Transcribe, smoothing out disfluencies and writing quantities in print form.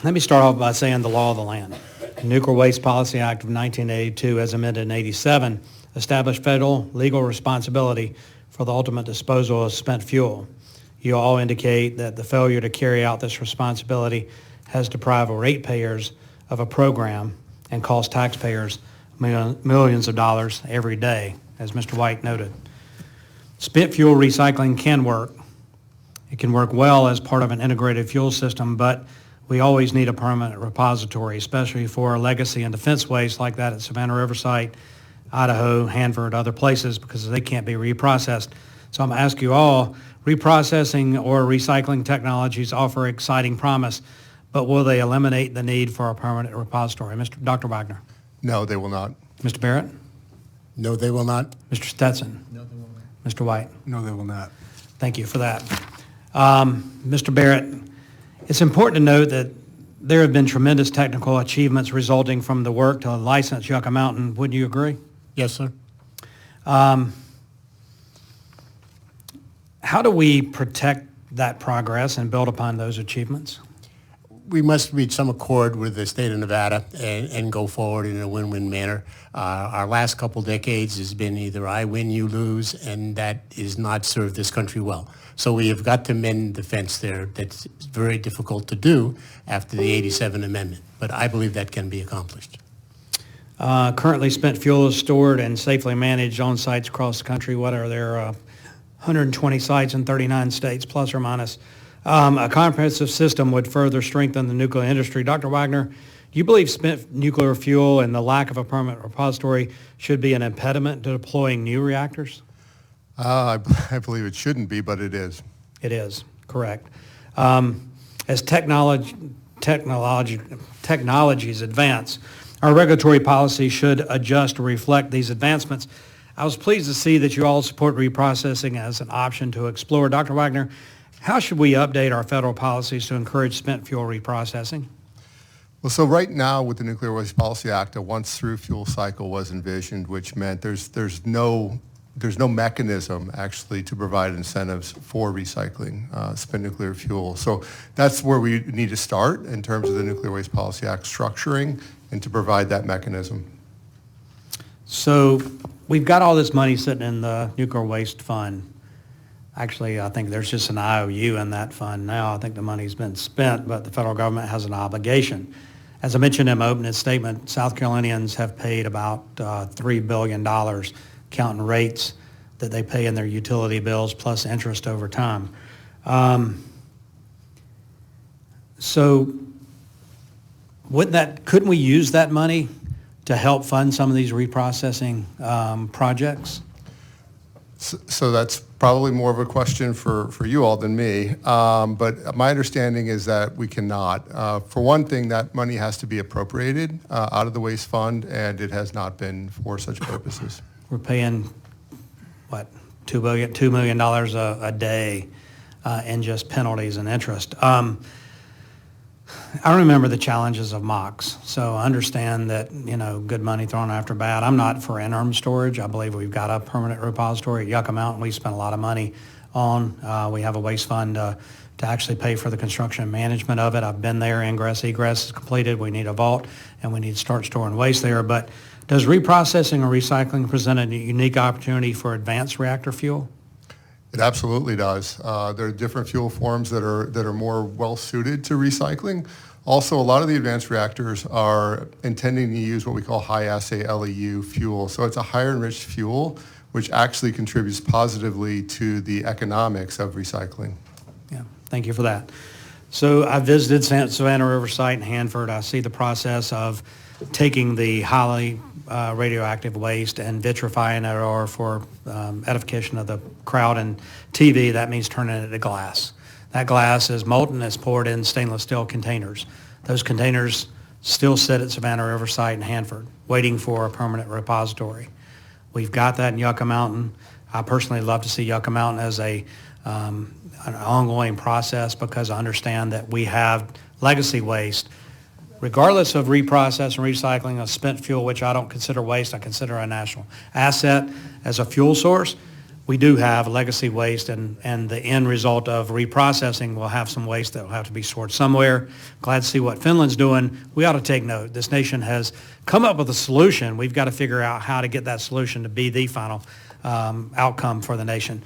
Let me start off by saying the law of the land. The Nuclear Waste Policy Act of 1982, as amended in 87, established federal legal responsibility for the ultimate disposal of spent fuel. You all indicate that the failure to carry out this responsibility has deprived ratepayers of a program and cost taxpayers millions of dollars every day, as Mr. White noted. Spent fuel recycling can work. It can work well as part of an integrated fuel system, but we always need a permanent repository, especially for legacy and defense waste like that at Savannah Riverside, Idaho, Hanford, other places, because they can't be reprocessed. So I'm asking you all, reprocessing or recycling technologies offer exciting promise, but will they eliminate the need for a permanent repository? Dr. Wagner. No, they will not. Mr. Barrett? No, they will not. Mr. Stetson? No, they will not. Mr. White? No, they will not. Thank you for that. Mr. Barrett, it's important to note that there have been tremendous technical achievements resulting from the work to license Yucca Mountain. Wouldn't you agree? Yes, sir. How do we protect that progress and build upon those achievements? We must reach some accord with the state of Nevada and go forward in a win-win manner. Our last couple decades has been either I win, you lose, and that is not served this country well. So we have got to mend the fence there. That's very difficult to do after the 87 amendment, but I believe that can be accomplished. Currently, spent fuel is stored and safely managed on sites across the country. What are there? 120 sites in 39 states, plus or minus. A comprehensive system would further strengthen the nuclear industry. Dr. Wagner, do you believe spent nuclear fuel and the lack of a permanent repository should be an impediment to deploying new reactors? I believe it shouldn't be, but it is. It is, correct. As technologies advance, our regulatory policy should adjust to reflect these advancements. I was pleased to see that you all support reprocessing as an option to explore. Dr. Wagner, how should we update our federal policies to encourage spent fuel reprocessing? Well, so right now with the Nuclear Waste Policy Act, a once-through fuel cycle was envisioned, which meant there's no mechanism actually to provide incentives for recycling spent nuclear fuel. So that's where we need to start in terms of the Nuclear Waste Policy Act structuring and to provide that mechanism. So we've got all this money sitting in the Nuclear Waste Fund. Actually, I think there's just an IOU in that fund now. I think the money's been spent, but the federal government has an obligation. As I mentioned in my opening statement, South Carolinians have paid about $3 billion, counting rates that they pay in their utility bills plus interest over time. So couldn't we use that money to help fund some of these reprocessing projects? So that's probably more of a question for you all than me, but my understanding is that we cannot. For one thing, that money has to be appropriated out of the waste fund, and it has not been for such purposes. We're paying, what, $2 million a day in just penalties and interest. I remember the challenges of MOX, so I understand that, good money thrown after bad. I'm not for interim storage. I believe we've got a permanent repository at Yucca Mountain. We spent a lot of money on. We have a waste fund to actually pay for the construction and management of it. I've been there. Ingress, egress is completed. We need a vault, and we need to start storing waste there. But does reprocessing or recycling present a unique opportunity for advanced reactor fuel? It absolutely does. There are different fuel forms that are more well suited to recycling. Also, a lot of the advanced reactors are intending to use what we call high-assay LEU fuel. So it's a higher enriched fuel, which actually contributes positively to the economics of recycling. Yeah, thank you for that. So I visited Savannah Riverside and Hanford. I see the process of taking the highly radioactive waste and vitrifying it, or for edification of the crowd and TV, that means turning it to glass. That glass is molten, it's poured in stainless steel containers. Those containers still sit at Savannah Riverside and Hanford, waiting for a permanent repository. We've got that in Yucca Mountain. I personally love to see Yucca Mountain as an ongoing process, because I understand that we have legacy waste. Regardless of reprocess and recycling of spent fuel, which I don't consider waste, I consider a national asset as a fuel source, we do have legacy waste, and the end result of reprocessing will have some waste that will have to be stored somewhere. Glad to see what Finland's doing. We ought to take note. This nation has come up with a solution. We've got to figure out how to get that solution to be the final outcome for the nation.